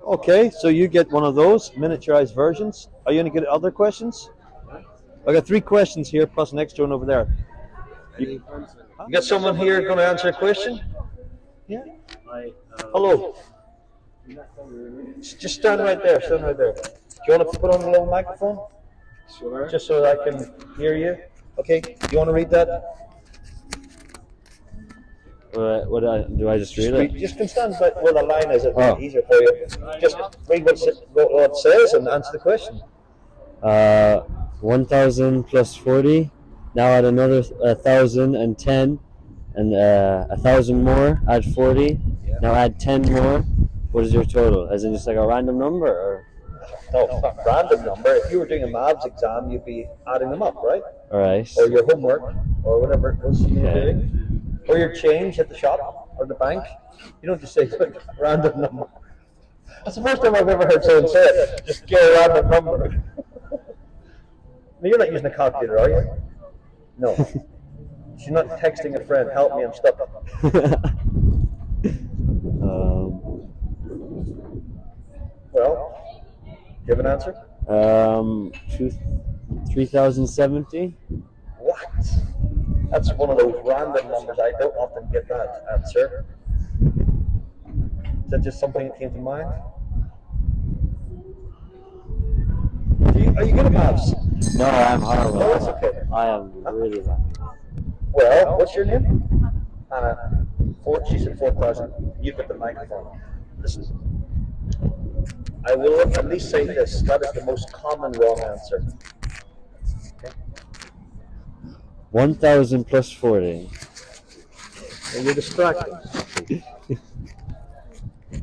Okay, so you get one of those miniaturized versions. Are you going to get other questions? I got 3 questions here plus an extra one over there. You got someone here going to answer a question? Yeah. Hello. Just stand right there. Stand right there. Do you want to put on a little microphone? Sure. Just so that I can hear you. Okay. Do you want to read that? Do I just read it? Just can stand where the line is. It'll be easier for you. Just read what it says and answer the question. 1,000 plus 40. Now add another 1,000 and 10, and 1,000 more. Add 40. Yeah. Now add 10 more. What is your total? As in just like a random number, or? No, it's not a random number. If you were doing a maths exam, you'd be adding them up, right? All right. Or your homework, or whatever it was you were doing, or your change at the shop or the bank. You don't just say a random number. That's the first time I've ever heard someone say it. Just get a random number. You're not using a calculator, are you? No. She's not texting a friend, help me, I'm stuck. Well, do you have an answer? 3,070. What? That's one of those random numbers. I don't often get that answer. Is that just something that came to mind? Are you good at maths? No, I'm horrible. No, that's okay. I am really bad. Well, what's your name? Anna. She said 4,000. You've got the microphone. Listen. I will at least say this. That is the most common wrong answer. Okay. 1,000 plus 40. And you're distracted. You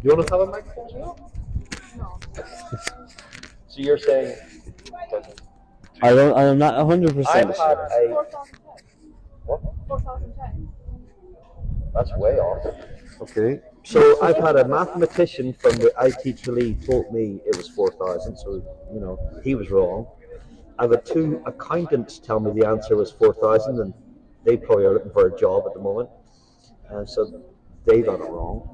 want to have a microphone as well? No. So you're saying... I'm not 100%. I've had a... What? 4,010. That's way off. Okay. So I've had a mathematician from the IT Tralee told me it was 4,000, so, you know, he was wrong. I've had 2 accountants tell me the answer was 4,000, and they probably are looking for a job at the moment. And so they got it wrong.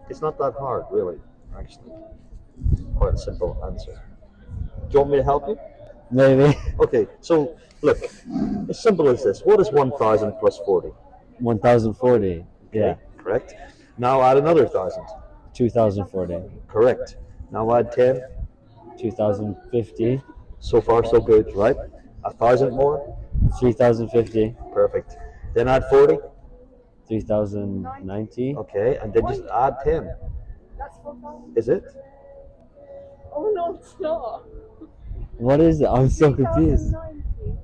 It's not that hard, really, actually. Quite a simple answer. Do you want me to help you? Maybe. Okay, so look, as simple as this. What is 1,000 plus 40? 1,040. Yeah. Okay, correct. Now add another 1,000. 2,040. Correct. Now add 10. 2,050. So far, so good, right? 1,000 more. 3,050. Perfect. Then add 40. 3,090. Okay, and then just add 10. That's 4,000. Is it? Oh no, it's not. What is it? I'm so confused. 3,090.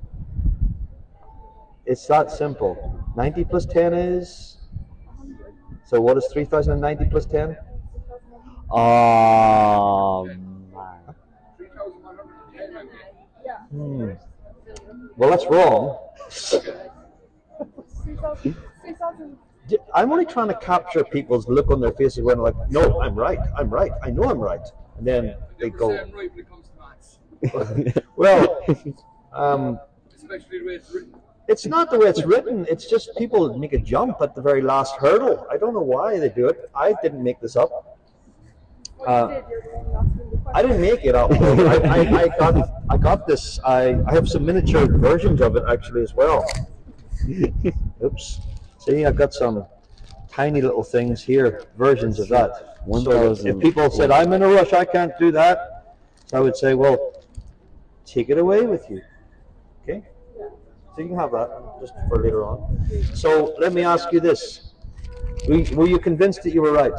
It's that simple. 90 plus 10 is? 100. So what is 3,090 plus 10? Oh, man. 3,110. Yeah. Well, that's wrong. 3,000. I'm only trying to capture people's look on their faces when they're like, no, I'm right, I know I'm right. And then they go, well, especially the way it's written. it's not the way it's written, it's just people make a jump at the very last hurdle. I don't know why they do it. I didn't make this up. I didn't make it up. I got this. I have some miniature versions of it actually as well. Oops. See, I've got some tiny little things here, versions of that. So if people said, I'm in a rush, I can't do that, so I would say, well, take it away with you. Okay? So you can have that just for later on. So let me ask you this. Were you convinced that you were right?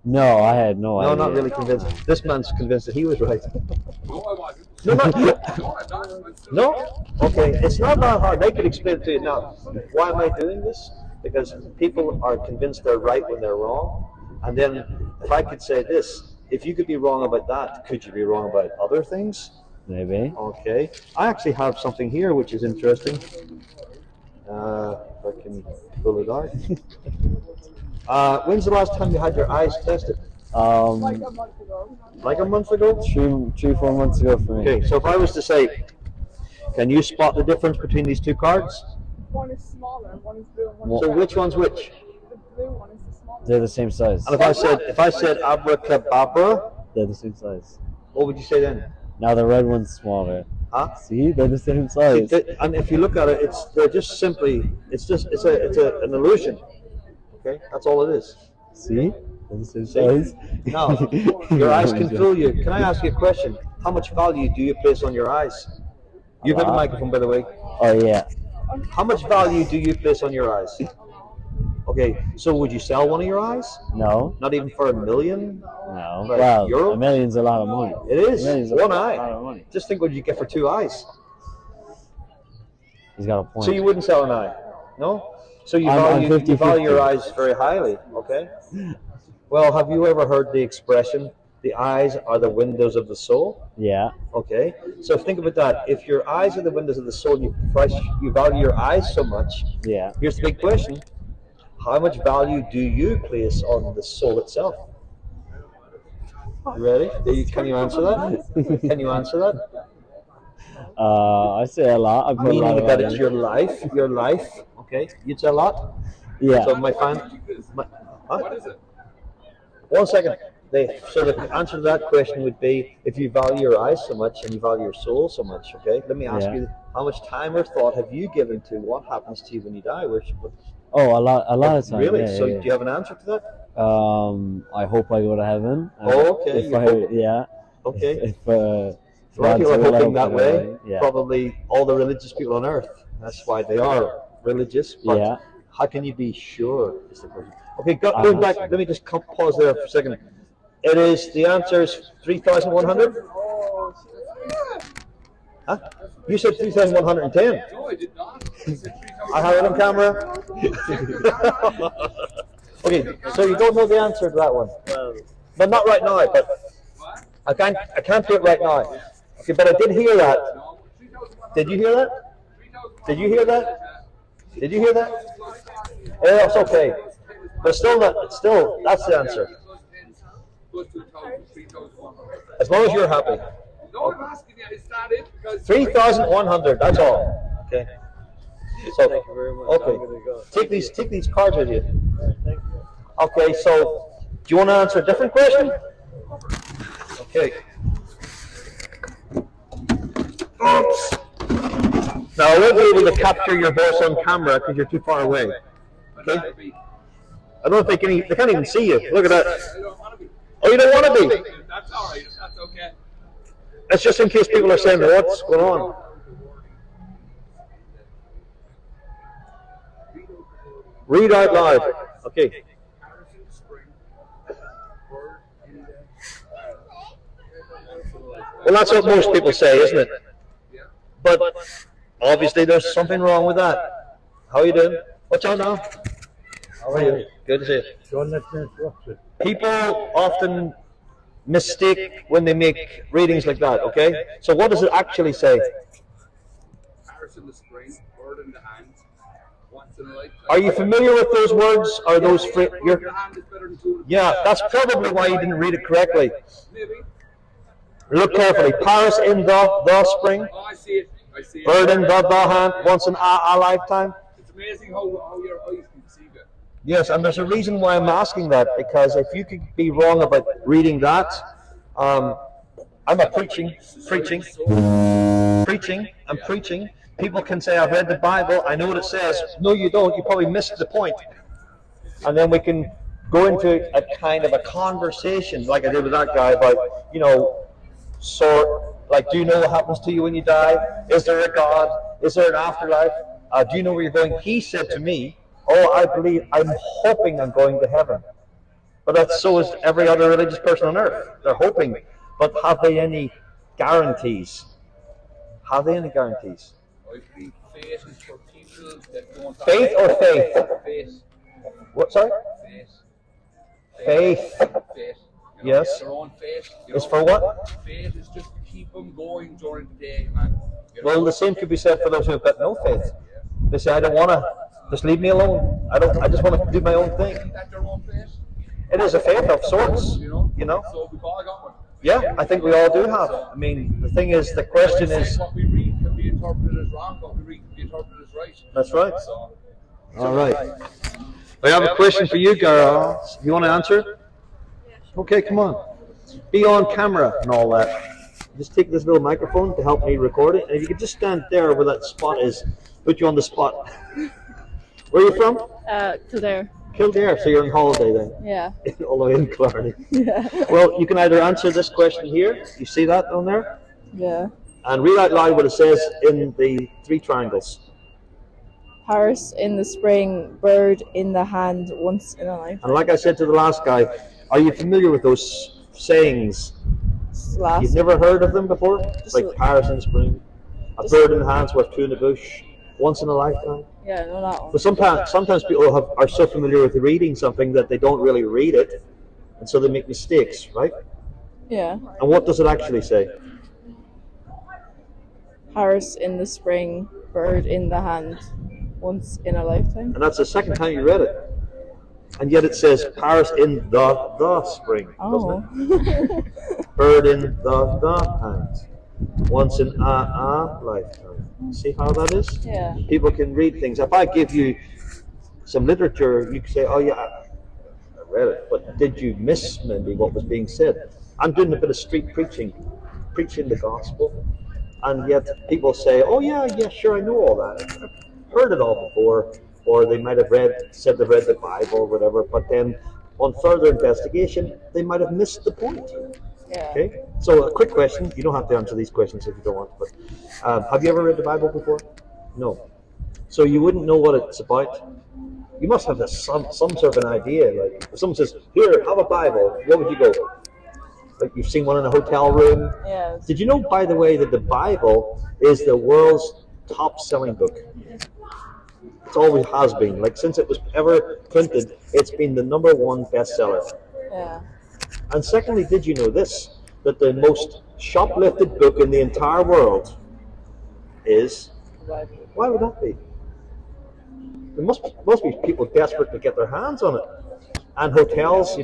No, I had no idea. No, not really convinced. This man's convinced that he was right. No, I wasn't. No? Okay, it's not that hard. They could explain it to you now. Why am I doing this? Because people are convinced they're right when they're wrong. And then if I could say this, if you could be wrong about that, could you be wrong about other things? Maybe. Okay. I actually have something here which is interesting. If I can pull it out. When's the last time you had your eyes tested? Like a month ago. Like a month ago? 3-4 months ago for me. Okay, so if I was to say, can you spot the difference between these 2 cards? One is smaller, one is blue, and one is So red. which one's which? The blue one is the smaller. They're the same size. And if I said abracadabra, They're the same size. What would you say then? Now the red one's smaller. Huh? See, they're the same size. And if you look at it, they're just simply it's an illusion. Okay, that's all it is. See, they're the same size. Now, your eyes can fool you. Can I ask you a question? How much value do you place on your eyes? You've got the microphone, by the way. Oh yeah. How much value do you place on your eyes? Okay, so would you sell one of your eyes? No. Not even for $1 million? No. Like well, euro? $1 million's a lot of money. It is. $1 million's One a eye. lot of money. Just think what you get for 2 eyes. He's got a point. So you wouldn't sell an eye, no? So you I'm value, you value your 50-50. eyes very highly, okay? Well, have you ever heard the expression, the eyes are the windows of the soul? Yeah. Okay, so think about that. If your eyes are the windows of the soul, you value your eyes so much. Yeah. Here's the big question: how much value do you place on the soul itself? You ready? Can you answer that? Can you answer that? I say a lot. I put a lot Meaning of that value it's in your life. Your life. Okay, you'd say a lot. Yeah. So huh? What is it? 1 second. So the answer to that question would be, if you value your eyes so much and you value your soul so much, okay, let me ask you, how much time or thought have you given to what happens to you when you die? Oh, a lot of time. Really? Yeah, So yeah, do you have an answer to that? I hope I go to heaven. Oh, okay. If I, yeah. Okay. If A lot of God's people are will, I hoping hope that I go way. to heaven. Yeah. Probably all the religious people on earth. That's why they are religious. But Yeah. how can you be sure? Is the question. Okay, going back, let me just pause there for a second. It is, the answer is 3,100? Huh? You said 3,110. No, I did not. I said 3,000. I have it on camera. Okay, so you don't know the answer to that one. But not right now, but What? I can't do it right now. Okay, but I did hear that. No, 3,100. Did you hear that? 3,100. Did you hear that? Did you hear that? Yeah, it's okay. But still not, that's the answer. Plus 2,000, 3,100. As long as you're happy. No, I'm asking you, is that it? Because 3,100, that's all. Okay. So, Thank you very much. okay. I'm gonna go. Take these cards with you. Okay, so do you want to answer a different question? Okay. Oops. Now I won't be able to capture your voice on camera because you're too far away. Okay. I don't know if they can't even see you. Look at that. I don't want to be. Oh, you don't want to be? That's all right. That's okay. That's just in case people are saying, what's going on? Read out loud. Okay. Well, that's what most people say, isn't it? But obviously there's something wrong with that. How are you doing? What's on now? How are you? Good to see you. People often mistake when they make readings like that, okay? So what does it actually say? Paris in the spring, bird in the hand, once in a lifetime. Are you familiar with those words? Are those Bird in you're, the hand is better than two. yeah, that's probably why you didn't read it correctly. Maybe. Look carefully. Paris in the spring, Oh, I see it. I see it. bird in the hand, once in a lifetime. It's amazing how your eyes can perceive it. Yes, and there's a reason why I'm asking that, because if you could be wrong about reading that, I'm a preaching. People can say, I've read the Bible, I know what it says. No, you don't. You probably missed the point. And then we can go into a kind of a conversation, like I did with that guy, about, like, do you know what happens to you when you die? Is there a God? Is there an afterlife? Do you know where you're going? He said to me, I'm hoping I'm going to heaven. But so is every other religious person on earth. They're hoping. But have they any guarantees? Have they any guarantees? I think faith is for people that don't have Faith or faith? faith. What, sorry? Faith. Faith. Faith. Yes. Their own faith. Is for what? Faith is just to keep them going during the day, man. Well, the same could be said for those who have got no faith. They say, I don't want to. Just leave me alone. I just want to do my own thing. Isn't that their own faith? It is a faith of sorts. You know? So we've all got one. Yeah, I think we all do have. I mean, the thing is, the question is. What we read can be interpreted as wrong, what we read can be interpreted as right. That's right. So, All right. I have a question for you, Gara. You want to answer? Okay, come on. be on camera and all that. Just take this little microphone to help me record it, and if you could just stand there where that spot is, put you on the spot. Where are you from? Kildare. Kildare, so you're on holiday then? Yeah. All the way in Killarney. Yeah. Well, you can either answer this question here, you see that on there? Yeah. And read out loud what it says in the three triangles. Paris in the spring, bird in the hand, once in a life. And like I said to the last guy, are you familiar with those sayings? You've never heard of them before? Like Paris in the spring, a bird in the hand's worth two in the bush, once in a lifetime. Yeah, no, that one. But sometimes people are so familiar with reading something that they don't really read it, and so they make mistakes, right? Yeah. And what does it actually say? Paris in the spring, bird in the hand, once in a lifetime. And that's the second time you read it. And yet it says Paris in the spring, doesn't it? Bird in the hand, once in a lifetime. See how that is? Yeah. People can read things. If I give you some literature, you can say, oh yeah, I read it, but did you miss maybe what was being said? I'm doing a bit of street preaching the gospel, and yet people say, oh yeah, sure, I know all that. I've heard it all before. Or they might have said they've read the Bible or whatever, but then on further investigation, they might have missed the point. Yeah. Okay? So a quick question, you don't have to answer these questions if you don't want, but have you ever read the Bible before? No. So you wouldn't know what it's about? You must have some sort of an idea. Like if someone says, here, have a Bible, where would you go? Like you've seen one in a hotel room? Yeah. Did you know, by the way, that the Bible is the world's top-selling book? It always has been. Like since it was ever printed, it's been the #1 bestseller. Yeah. And secondly, did you know this? That the most shoplifted book in the entire world is... Why would that be? There must be people desperate to get their hands on it. And hotels,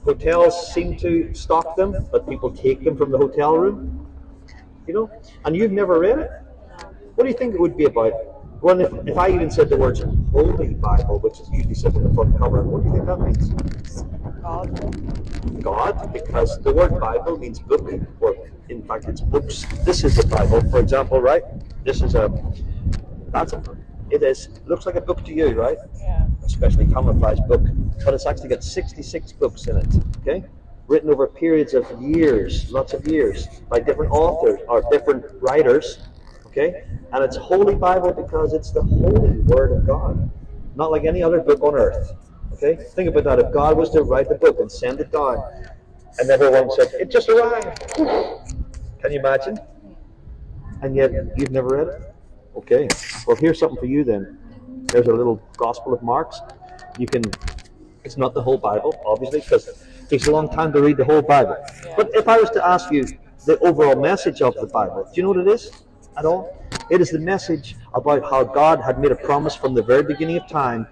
hotels seem to stock them, but people take them from the hotel room. And you've never read it? What do you think it would be about? Well, if I even said the words Holy Bible, which is usually said on the front cover, what do you think that means? God, because the word Bible means book, or in fact it's books. This is the Bible, for example, right? This is looks like a book to you, right? Yeah. Especially camouflage book, but it's actually got 66 books in it, okay? Written over periods of years, lots of years, by different authors or different writers. Okay? And it's Holy Bible because it's the holy Word of God, not like any other book on earth. Okay? Think about that. If God was to write the book and send it down, and everyone said, it just arrived. Can you imagine? And yet, you've never read it? Okay. Well, here's something for you then. There's a little Gospel of Mark's. It's not the whole Bible, obviously, because it takes a long time to read the whole Bible. But if I was to ask you the overall message of the Bible, do you know what it is? At all? It is the message about how God had made a promise from the very beginning of time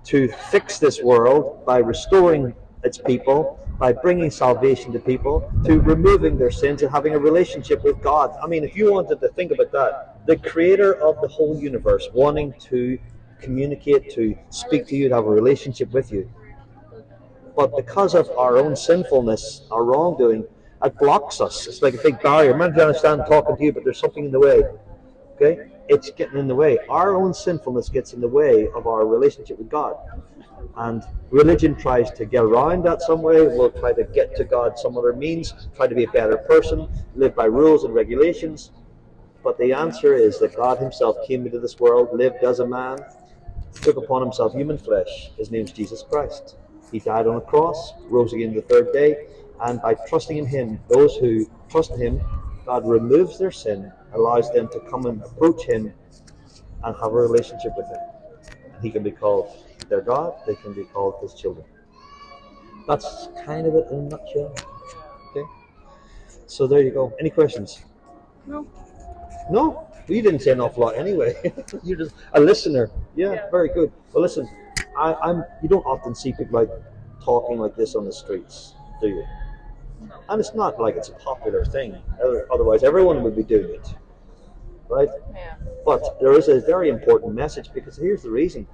to fix this world by restoring its people, by bringing salvation to people, to removing their sins and having a relationship with God. I mean, if you wanted to think about that, the creator of the whole universe wanting to communicate, to speak to you, to have a relationship with you. But because of our own sinfulness, our wrongdoing, it blocks us. It's like a big barrier. I'm not trying to stand talking to you, but there's something in the way. Okay? It's getting in the way. Our own sinfulness gets in the way of our relationship with God. And religion tries to get around that some way. We'll try to get to God some other means, try to be a better person, live by rules and regulations. But the answer is that God himself came into this world, lived as a man, took upon himself human flesh. His name's Jesus Christ. He died on a cross, rose again the third day, and by trusting in him, those who trust in him, God removes their sin, allows them to come and approach him and have a relationship with him. He can be called their God, they can be called his children. That's kind of it in a nutshell. Okay? So there you go. Any questions? No. No? Well, you didn't say an awful lot anyway. You're just a listener. Yeah, very good. Well, listen, you don't often see people like talking like this on the streets, do you? And it's not like it's a popular thing. Otherwise, everyone would be doing it. Right? Yeah. But there is a very important message, because here's the reason.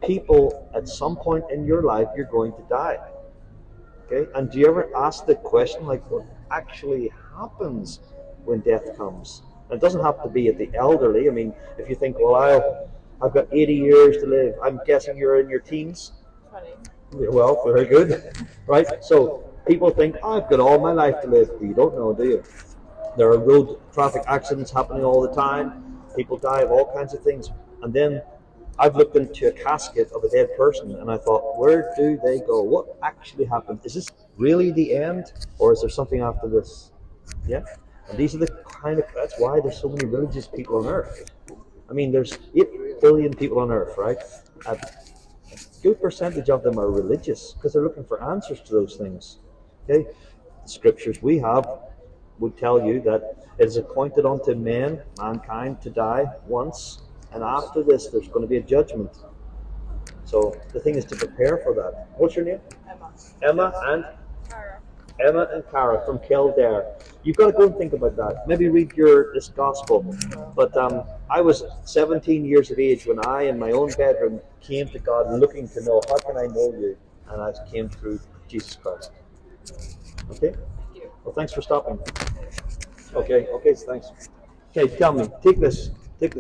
People, at some point in your life, you're going to die. Okay, and do you ever ask the question, like, what actually happens when death comes? And it doesn't have to be at the elderly. I mean, if you think, well, I've got 80 years to live. I'm guessing you're in your teens. 20. Well, very good, right? So people think, I've got all my life to live. But you don't know, do you? There are road traffic accidents happening all the time. People die of all kinds of things. And then I've looked into a casket of a dead person and I thought, where do they go? What actually happened? Is this really the end? Or is there something after this? Yeah? And these are the that's why there's so many religious people on earth. I mean, there's 8 billion people on earth, right? A good percentage of them are religious because they're looking for answers to those things. Okay? The scriptures we have would tell you that it is appointed unto mankind, to die once, and after this there's going to be a judgment. So the thing is to prepare for that. What's your name? Emma. Emma and Cara. Emma and Cara from Kildare. You've got to go and think about that. Maybe read this gospel. But I was 17 years of age when I, in my own bedroom, came to God looking to know, how can I know you? And I came through Jesus Christ. Okay? Well, thanks for stopping. Okay, thanks. Okay, tell me, take this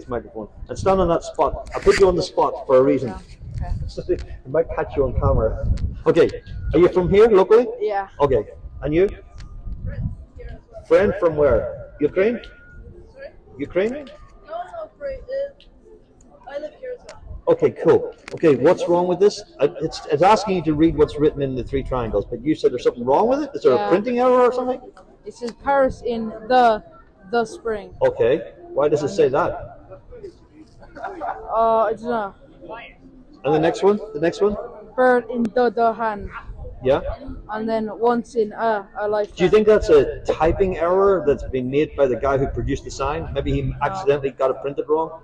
microphone and stand on that spot. I put you on the spot for a reason. Okay. I might catch you on camera. Okay, are you from here locally? Yeah. Okay, and you? Friend from where? Ukraine? Sorry? Ukraine? No, I live here as well. Okay, cool. Okay, what's wrong with this? It's asking you to read what's written in the 3 triangles, but you said there's something wrong with it? Is there a printing error or something? It says Paris in the spring. Okay, why does it say that? I don't know. And the next one? Bird in the hand. Yeah? And then once in a lifetime. Do you think that's a typing error that's been made by the guy who produced the sign? Maybe he accidentally got it printed wrong?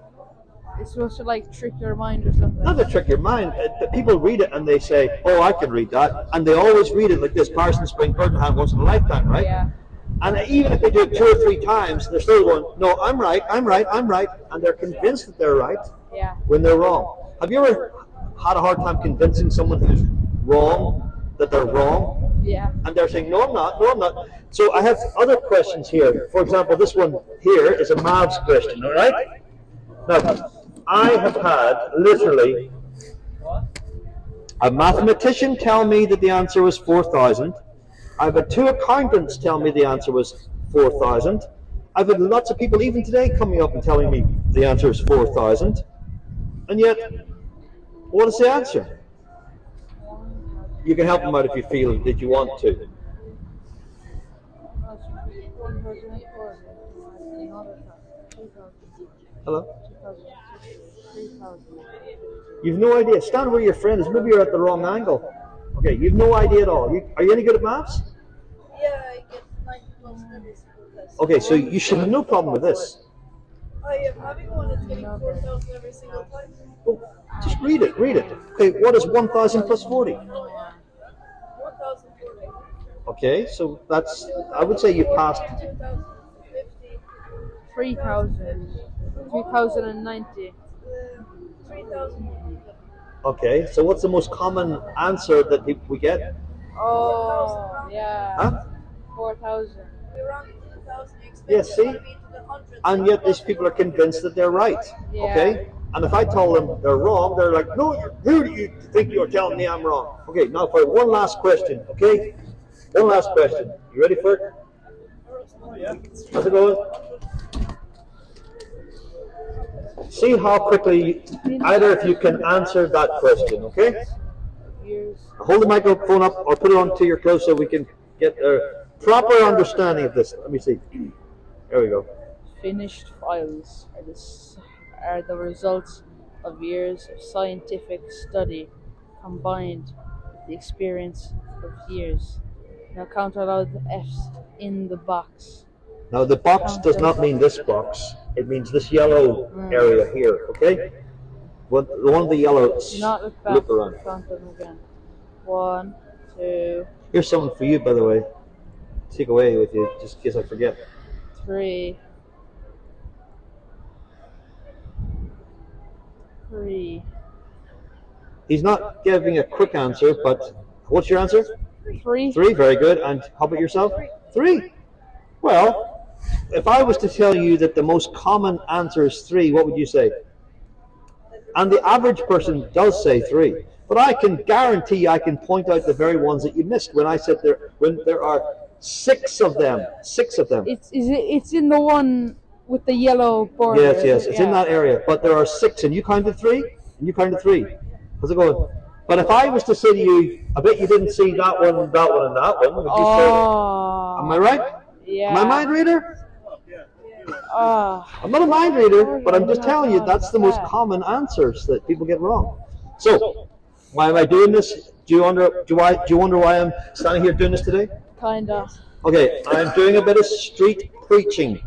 It's supposed to like trick your mind or something. Not to trick your mind. People read it and they say, oh, I can read that. And they always read it like this, Paris in spring, bird in hand, once in a lifetime, right? Yeah. And even if they do it 2 or 3 times, they're still going, no, I'm right. And they're convinced that they're right Yeah. when they're wrong. Have you ever had a hard time convincing someone who's wrong that they're wrong? Yeah. And they're saying, no, I'm not. So I have other questions here. For example, this one here is a Mavs question, all right? Now, I have had literally a mathematician tell me that the answer was 4,000. I've had 2 accountants tell me the answer was 4,000. I've had lots of people even today coming up and telling me the answer is 4,000. And yet, what is the answer? You can help them out if you feel that you want to. Hello? You've no idea. Stand where your friend is. Maybe you're at the wrong angle. Okay, you've no idea at all. Are you any good at maths? Yeah, I get 90 plus every single test. Okay, so you should have no problem with this. I am having one that's getting 4,000 every single time. Well, just read it. Okay, what is 1,000 plus 40? 1,040. Okay, so that's, I would say you passed. 2,050. 3,000. 3,090. 3,000. Okay, so what's the most common answer that we get? Oh, yeah. Huh? 4,000. Around 2,000. Yeah, see? And yet these people are convinced that they're right. Yeah. Okay? And if I tell them they're wrong, they're like, no, who do you think you're telling me I'm wrong? Okay, now for one last question, okay? One last question. You ready for it? How's it going? See how quickly either of you can answer that question, okay? Hold the microphone up or put it onto your clothes so we can get a proper understanding of this. Let me see. There we go. Finished files are the results of years of scientific study combined with the experience of years. Now count aloud the F's in the box. Now the box does not mean this box. It means this yellow area here, okay? One of the yellows. Do not look back. Look around. Count them again. 1, 2, Here's something for you, by the way. Take away with you, just in case I forget. 3. He's not giving a quick answer, but what's your answer? 3. 3, very good. And how about yourself? 3. Well, if I was to tell you that the most common answer is 3, what would you say? And the average person does say 3. But I can guarantee I can point out the very ones that you missed when I said when there are 6 of them. 6 of them. It's in the one with the yellow border. Yes, it's in that area. But there are 6, and you counted 3? And you counted 3. How's it going? But if I was to say to you, I bet you didn't see that one, and that one, and that one, would you say, am I right? Yeah. Am I a mind reader? Oh. I'm not a mind reader, but I'm just telling you that's the most common answers that people get wrong. So, why am I doing this? Do you wonder why I'm standing here doing this today? Kinda. Okay, I'm doing a bit of street preaching,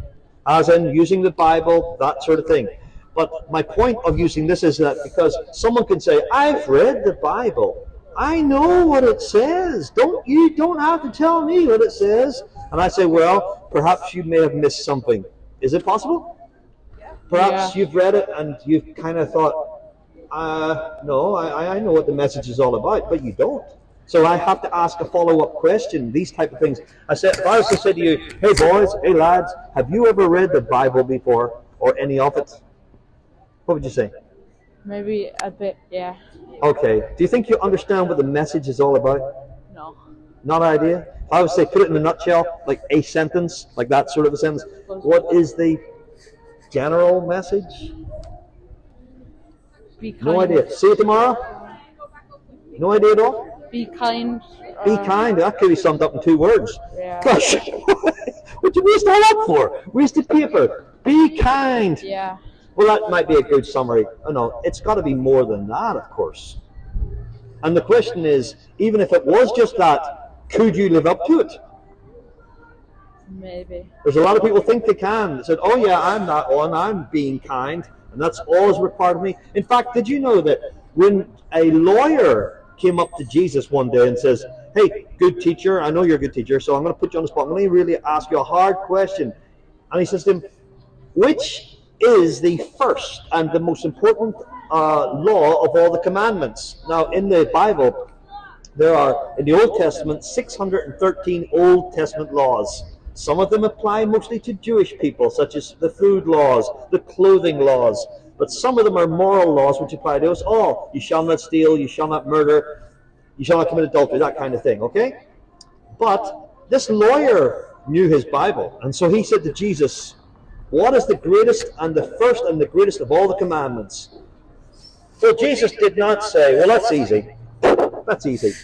as in using the Bible, that sort of thing. But my point of using this is that because someone can say, I've read the Bible. I know what it says. You don't have to tell me what it says. And I say, well, perhaps you may have missed something. Is it possible? Perhaps you've read it and you've kind of thought, no, I know what the message is all about, but you don't. So I have to ask a follow-up question, these type of things. If I was to say to you, hey boys, hey lads, have you ever read the Bible before, or any of it? What would you say? Maybe a bit, yeah. Okay. Do you think you understand what the message is all about? No. Not an idea? If I would say, put it in a nutshell, like a sentence, like that sort of a sentence, what is the general message? Be kind. No idea. See you tomorrow? No idea at all? Be kind. Be kind. That could be summed up in 2 words. Yeah. Gosh, what did you waste all that for? Wasted paper. Be kind. Yeah. Well, that might be a good summary. Oh, no, it's got to be more than that, of course. And the question is, even if it was just that, could you live up to it? Maybe. There's a lot of people think they can. They said, oh yeah, I'm that one, I'm being kind, and that's always required of me. In fact, did you know that when a lawyer came up to Jesus one day and says, hey, good teacher, I know you're a good teacher, so I'm going to put you on the spot. I'm going to really ask you a hard question. And he says to him, which is the first and the most important law of all the commandments? Now, in the Bible, there are, in the Old Testament, 613 Old Testament laws. Some of them apply mostly to Jewish people, such as the food laws, the clothing laws. But some of them are moral laws which apply to us all. You shall not steal, you shall not murder, you shall not commit adultery, that kind of thing, okay? But this lawyer knew his Bible, and so he said to Jesus, what is the greatest and the first and the greatest of all the commandments? So Jesus did not say, well, that's easy. That's easy.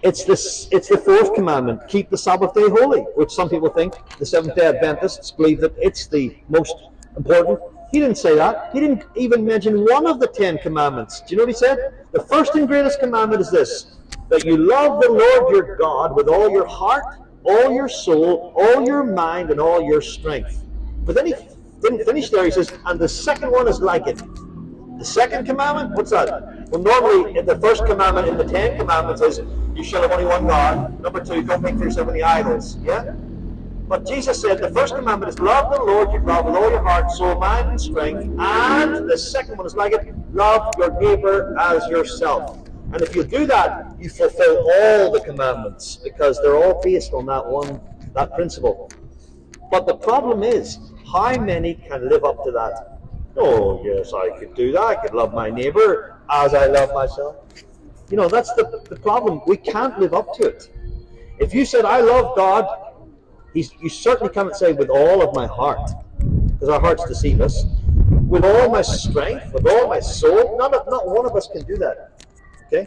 It's the 4th commandment, keep the Sabbath day holy, which some people think, the Seventh-day Adventists believe that it's the most important. He didn't say that. He didn't even mention one of the 10 commandments. Do you know what he said? The first and greatest commandment is this, that you love the Lord your God with all your heart, all your soul, all your mind, and all your strength. But then he didn't finish there. He says, and the second one is like it. The second commandment, what's that? Well, normally, the first commandment in the 10 commandments is, you shall have only one God. Number 2, don't make for yourself any idols. Yeah? But Jesus said, the first commandment is, love the Lord your God with all your heart, soul, mind, and strength. And the second one is like it, love your neighbor as yourself. And if you do that, you fulfill all the commandments, because they're all based on that principle. But the problem is, how many can live up to that? Oh, yes, I could do that. I could love my neighbor as I love myself. You know, that's the problem. We can't live up to it. If you said, I love God, you certainly cannot say, with all of my heart, because our hearts deceive us. With all my strength, with all my soul, not one of us can do that. Okay?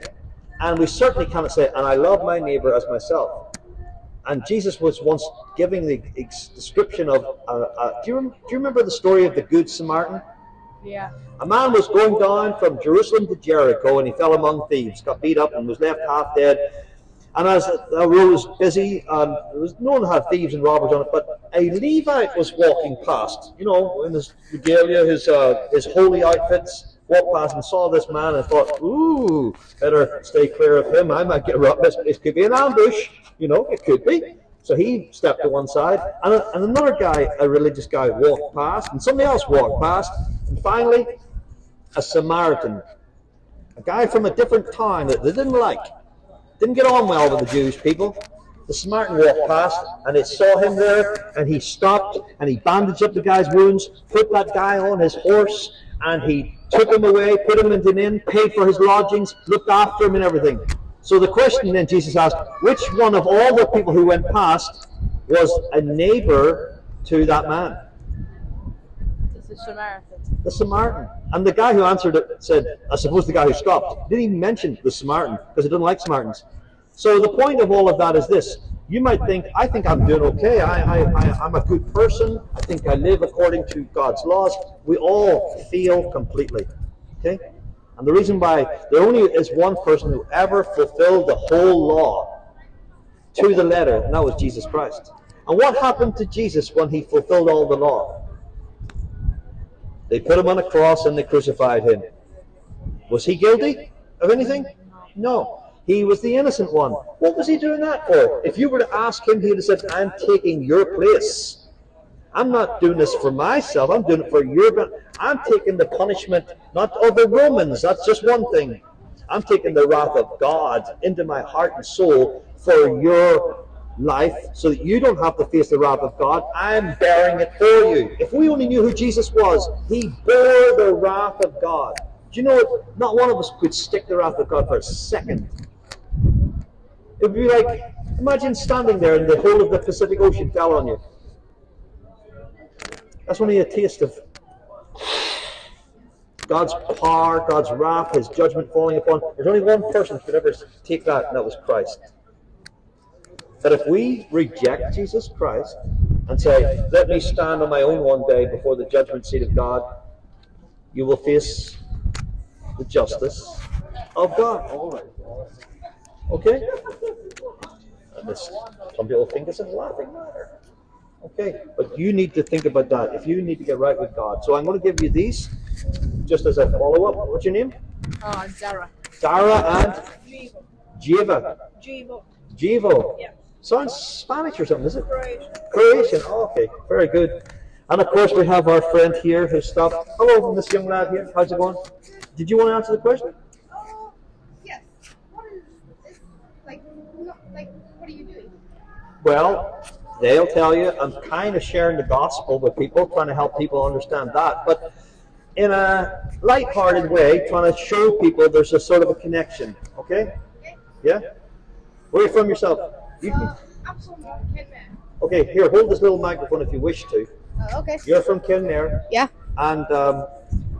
And we certainly cannot say, and I love my neighbor as myself. And Jesus was once giving the description of, do you remember the story of the Good Samaritan? Yeah. A man was going down from Jerusalem to Jericho, and he fell among thieves, got beat up, and was left half dead. And as the road was busy, there was no one had thieves and robbers on it, but a Levite was walking past, you know, in his regalia, his holy outfits, walked past and saw this man and thought, ooh, better stay clear of him. I might get robbed. This could be an ambush. You know, it could be. So he stepped to one side, and another guy, a religious guy, walked past, and somebody else walked past, and finally, a Samaritan, a guy from a different town that they didn't like, Didn't get on well with the Jewish people. The Samaritan walked past and they saw him there, and he stopped and he bandaged up the guy's wounds, put that guy on his horse, and he took him away, put him into an inn, paid for his lodgings, looked after him and everything. So the question then Jesus asked, which one of all the people who went past was a neighbor to that man? It's the Samaritan. The Samaritan. And the guy who answered it said, I suppose the guy who stopped, didn't even mention the Samaritan because he didn't like Samaritans. So the point of all of that is this. You might think, I think I'm doing okay. I'm a good person. I think I live according to God's laws. We all fail completely. Okay? And the reason why there only is one person who ever fulfilled the whole law to the letter, and that was Jesus Christ. And what happened to Jesus when he fulfilled all the law? They put him on a cross and they crucified him. Was he guilty of anything? No. He was the innocent one. What was he doing that for? If you were to ask him, he would have said, I'm taking your place. I'm not doing this for myself. I'm doing it for your benefit. I'm taking the punishment, not of the Romans. That's just one thing. I'm taking the wrath of God into my heart and soul for your life so that you don't have to face the wrath of God. I'm bearing it for you. If we only knew who Jesus was, he bore the wrath of God. Do you know what? Not one of us could stick the wrath of God for a second. It would be like, imagine standing there and the whole of the Pacific Ocean fell on you. That's only a taste of God's power, God's wrath, his judgment falling upon. There's only one person who could ever take that, and that was Christ. That if we reject Jesus Christ and say, let me stand on my own one day before the judgment seat of God, you will face the justice of God. Okay? And this, some people think it's a laughing matter. Okay, but you need to think about that if you need to get right with God. So I'm going to give you these just as a follow-up. What's your name? Zara. Dara and Jiva. Jiva. Jivo. Jivo. Yeah. Sounds Spanish or something, is it? Croatian. Croatian. Oh, okay, very good. And of course we have our friend here who stopped. Hello, this young lad here. How's it going? Did you want to answer the question? Yes. What is what are you doing? Well, they'll tell you I'm kind of sharing the gospel with people, trying to help people understand that, but in a light-hearted way, trying to show people there's a sort of a connection. Okay? Yeah? Where are you from yourself? I'm from Killarney. Okay, here, hold this little microphone if you wish to. Okay. You're from Killarney. Yeah. And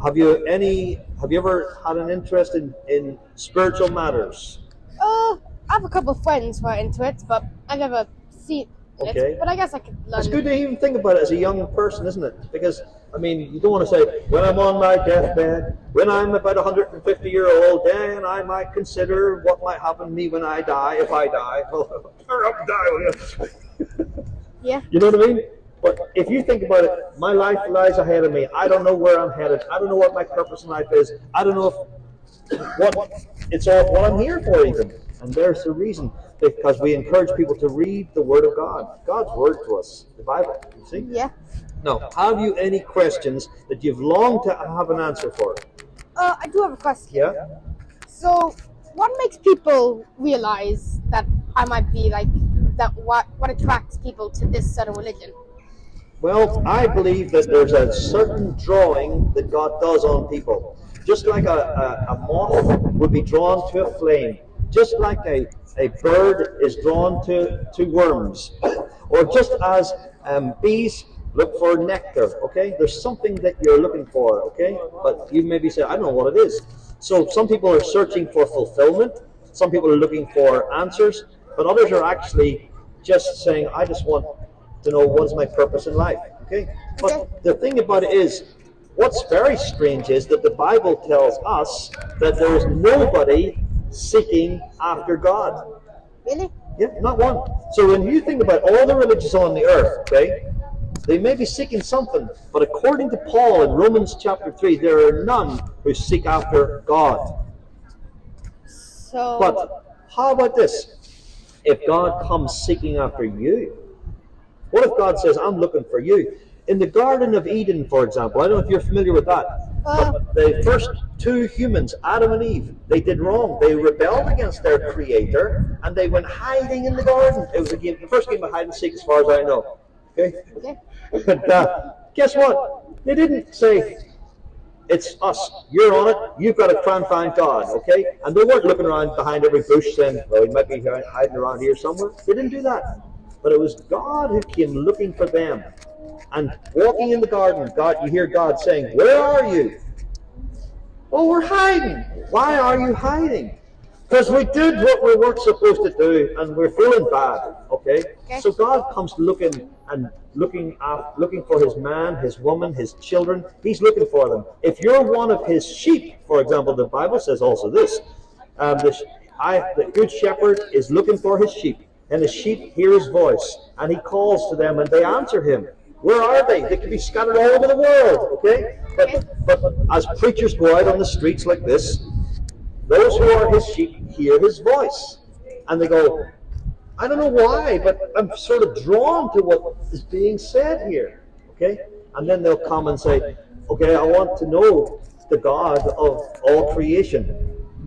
have you ever had an interest in spiritual matters? I have a couple of friends who are into it, but I've never seen it. Okay. But I guess I could learn. It's good to even think about it as a young person, isn't it? Because, I mean, you don't want to say, when I'm on my deathbed, when I'm about 150-year-old, then I might consider what might happen to me when I die, if I die. Well, hurry up and die, will you? Yeah. You know what I mean? But if you think about it, my life lies ahead of me. I don't know where I'm headed. I don't know what my purpose in life is. I don't know what I'm here for even. And there's the reason. Because we encourage people to read the Word of God. God's Word to us, the Bible. You see? Yeah. Now, have you any questions that you've longed to have an answer for? I do have a question. Yeah? So, what makes people realize that I might be like that? What attracts people to this sort of religion? Well, I believe that there's a certain drawing that God does on people. Just like a moth would be drawn to a flame. Just like a bird is drawn to worms. Or just as bees look for nectar, okay? There's something that you're looking for, okay? But you maybe say, I don't know what it is. So some people are searching for fulfillment. Some people are looking for answers. But others are actually just saying, I just want to know what's my purpose in life, okay? But the thing about it is, what's very strange is that the Bible tells us that there is nobody seeking after God. Really? Yeah, not one. So when you think about all the religions on the earth, okay, they may be seeking something, but according to Paul in Romans chapter 3, there are none who seek after God. So. But how about this? If God comes seeking after you, what if God says, I'm looking for you? In the Garden of Eden, for example, I don't know if you're familiar with that, but the first two humans, Adam and Eve, they did wrong. They rebelled against their Creator, and they went hiding in the garden. It was the first game of hide and seek, as far as I know. Okay? But guess what? They didn't say, it's us, you're on it, you've got to try and find God, okay? And they weren't looking around behind every bush saying, well, he might be hiding around here somewhere. They didn't do that. But it was God who came looking for them. And walking in the garden, you hear God saying, where are you? Oh, we're hiding. Why are you hiding? Because we did what we weren't supposed to do, and we're feeling bad, okay? So God comes looking for his man, his woman, his children. He's looking for them. If you're one of his sheep, for example, the Bible says also this, the good shepherd is looking for his sheep, and his sheep hear his voice, and he calls to them, and they answer him. Where are they? They could be scattered all over the world, okay? But as preachers go out on the streets like this, those who are his sheep hear his voice. And they go, I don't know why, but I'm sort of drawn to what is being said here, okay? And then they'll come and say, okay, I want to know the God of all creation.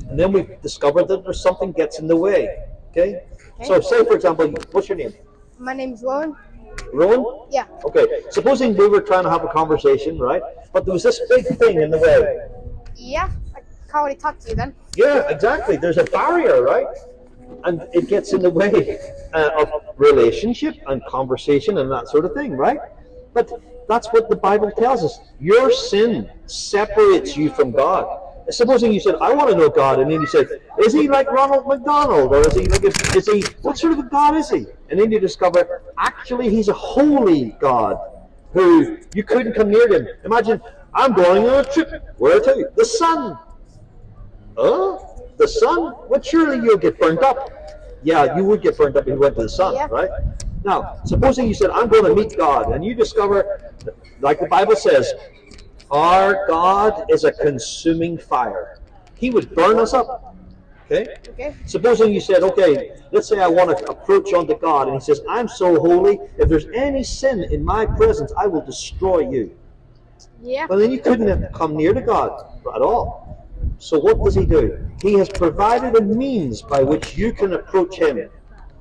And then we've discovered that there's something gets in the way, okay? So say, for example, what's your name? My name's Rowan. Rowan? Yeah. Okay, supposing we were trying to have a conversation, right? But there was this big thing in the way. Yeah, I can't really talk to you then. Yeah, exactly. There's a barrier, right? And it gets in the way of relationship and conversation and that sort of thing, right? But that's what the Bible tells us. Your sin separates you from God. Supposing you said, I want to know God, and then you said, is he like Ronald McDonald, or is he what sort of a God is he? And then you discover, actually, he's a holy God, who you couldn't come near him. Imagine, I'm going on a trip. Where to? The sun. Oh, the sun? Well, surely you'll get burnt up. Yeah, you would get burnt up if you went to the sun, right? Now, supposing you said, I'm going to meet God, and you discover, like the Bible says, our God is a consuming fire. He would burn us up. Okay? Supposing you said, okay, let's say I want to approach unto God, and he says, I'm so holy, if there's any sin in my presence, I will destroy you. Yeah. Well, then you couldn't have come near to God at all. So what does he do? He has provided a means by which you can approach him,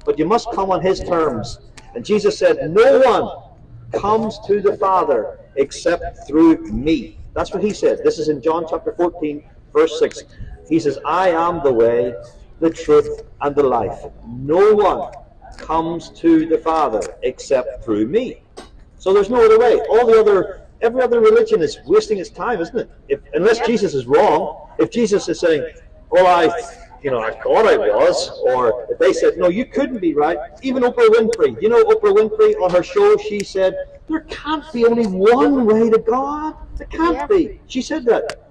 but you must come on his terms. And Jesus said, no one comes to the Father except through me. That's what he said. This is in John chapter 14, verse 6. He says, I am the way, the truth, and the life. No one comes to the Father except through me. So there's no other way. Every other religion is wasting its time, isn't it? Unless Jesus is wrong. If Jesus is saying, well, I thought I was, or if they said, no, you couldn't be, right? Even Oprah Winfrey. You know, Oprah Winfrey, on her show, she said, there can't be only one way to God. There can't be. She said that.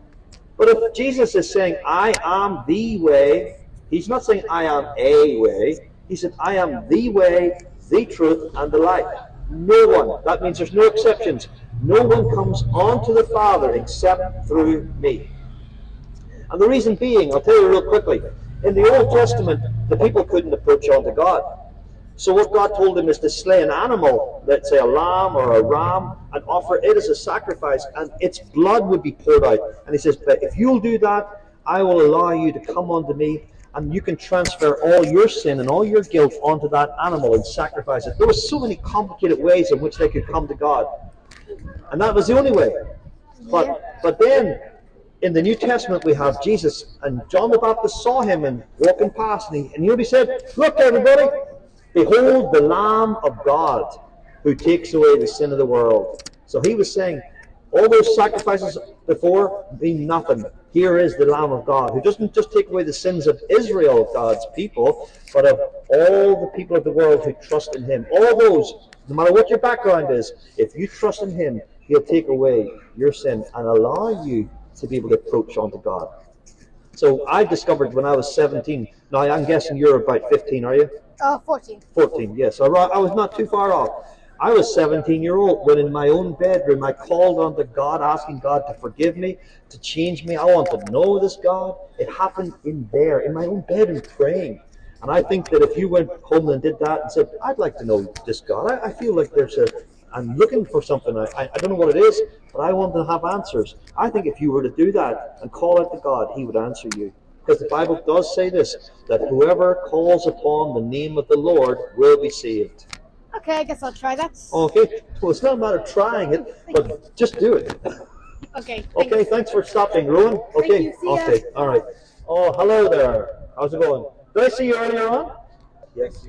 But if Jesus is saying, I am the way, he's not saying I am a way. He said, I am the way, the truth, and the life. No one. That means there's no exceptions. No one comes onto the Father except through me. And the reason being, I'll tell you real quickly, in the Old Testament, the people couldn't approach unto God. So what God told them is to slay an animal, let's say a lamb or a ram, and offer it as a sacrifice, and its blood would be poured out. And he says, but if you'll do that, I will allow you to come unto me, and you can transfer all your sin and all your guilt onto that animal and sacrifice it. There were so many complicated ways in which they could come to God. And that was the only way. But then, in the New Testament, we have Jesus, and John the Baptist saw him and walking past, and you know what he said? Look, everybody, behold the Lamb of God who takes away the sin of the world. So he was saying, all those sacrifices before mean nothing. Here is the Lamb of God, who doesn't just take away the sins of Israel, God's people, but of all the people of the world who trust in him. All those, no matter what your background is, if you trust in him, he'll take away your sin and allow you to be able to approach unto God. So I discovered when I was 17. Now I'm guessing you're about 15, are you? 14. 14, yes. I was not too far off. I was 17-year-old when in my own bedroom I called unto God, asking God to forgive me, to change me. I want to know this God. It happened in there, in my own bedroom, praying. And I think that if you went home and did that and said, I'd like to know this God, I feel like there's I'm looking for something. I don't know what it is, but I want to have answers. I think if you were to do that and call out to God, He would answer you. Because the Bible does say this, that whoever calls upon the name of the Lord will be saved. Okay, I guess I'll try that. Okay, well, it's not a matter of trying it, but just do it. Okay. Okay, thanks for stopping, Rowan. Okay, Thank you, see ya. okay, all right. Oh, hello there. How's it going? Did I see you earlier on? Yes.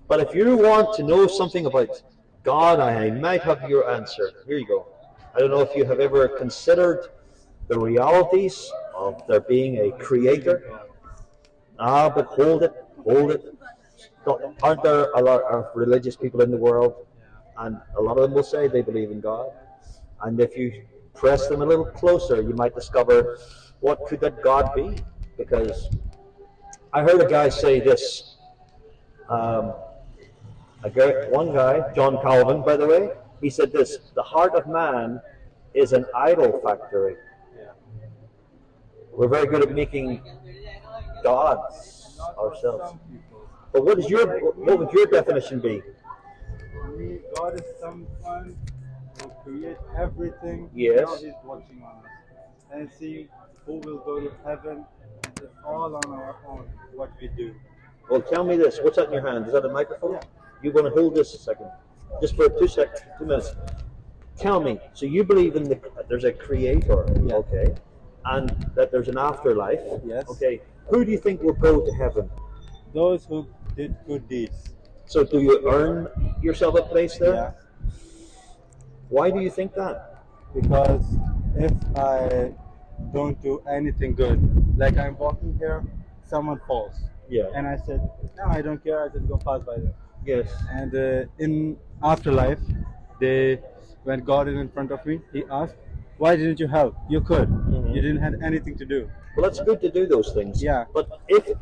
But if you want to know something about God, I might have your answer. Here you go. I don't know if you have ever considered the realities of there being a creator. But hold it, hold it. Aren't there a lot of religious people in the world? And a lot of them will say they believe in God. And if you press them a little closer, you might discover what could that God be? Because I heard a guy say this. One guy, John Calvin, by the way, he said this: the heart of man is an idol factory. We're very good at making gods ourselves. But what would your definition be? For me, God is someone who creates everything. Yes. Now He's watching on us and see who will go to heaven. It's all on our own what we do. Well, tell me this. What's that in your hand? Is that a microphone? Yeah. You're going to hold this a second, just for 2 minutes. Tell me. So you believe in there's a creator, Yeah. okay, and that there's an afterlife. Yes. Okay. Who do you think will go to heaven? Those who did good deeds. So do you earn yourself a place there? Yeah. Why do you think that? Because if I don't do anything good, like I'm walking here, someone falls. Yeah. And I said, no, I don't care, I just go pass by them. Yes. And in afterlife, when God is in front of me, He asked, why didn't you help? You could. You didn't have anything to do. Well, it's good to do those things. Yeah. But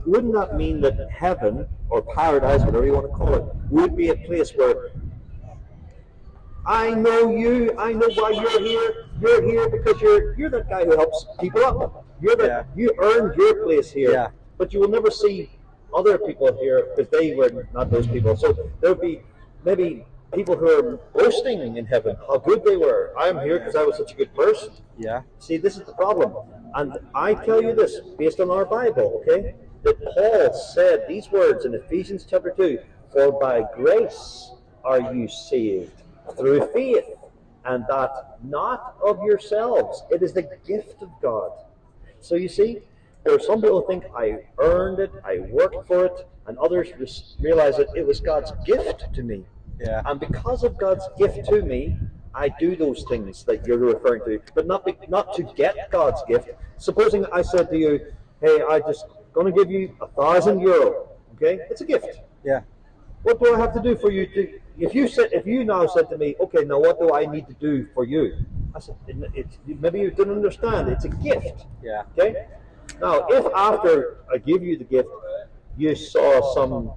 wouldn't that mean that heaven or paradise, whatever you want to call it, would be a place where I know you, I know why you're here. You're here because you're that guy who helps people up. You earned your place here. Yeah. But you will never see other people here because they were not those people. So there would be maybe people who are boasting in heaven how good they were. I'm here because I was such a good person. Yeah. See, this is the problem. And I tell you this based on our Bible, okay? That Paul said these words in Ephesians chapter 2, for by grace are you saved through faith, and that not of yourselves. It is the gift of God. So you see, there are some people who think I earned it, I worked for it, and others realize that it was God's gift to me. Yeah. And because of God's gift to me, I do those things that you're referring to, but not to get God's gift. Supposing I said to you, hey, I'm just going to give you €1,000, okay? It's a gift. Yeah. What do I have to do for you to, if you now said to me, okay, now what do I need to do for you? I said, maybe you didn't understand, it's a gift. Yeah. Okay? Now, if after I give you the gift, you saw some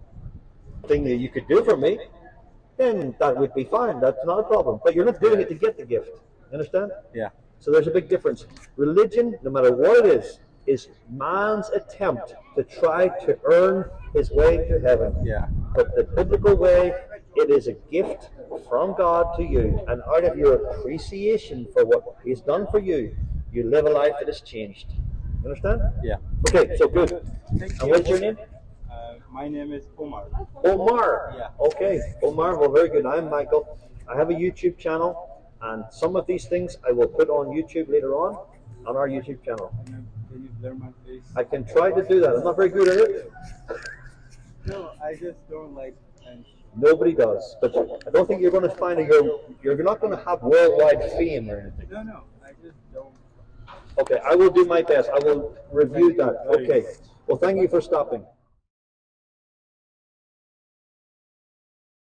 thing that you could do for me, then that would be fine. That's not a problem. But you're not doing it to get the gift. You understand? Yeah. So there's a big difference. Religion, no matter what it is man's attempt to try to earn his way to heaven. Yeah. But the biblical way, it is a gift from God to you. And out of your appreciation for what He's done for you, you live a life that is changed. You understand? Yeah. Okay, so good. And what's your name? My name is Omar. Omar. Yeah. Okay, Omar. Well, very good. I'm Michael. I have a YouTube channel, and some of these things I will put on YouTube later on our YouTube channel. Can you blur my face? I can try to do that. I'm not very good at it. No, I just don't like attention. Nobody does. But I don't think you're going to find you're not going to have worldwide fame or anything. No, I just don't. Okay, I will do my best. I will review that. Okay. Well, thank you for stopping.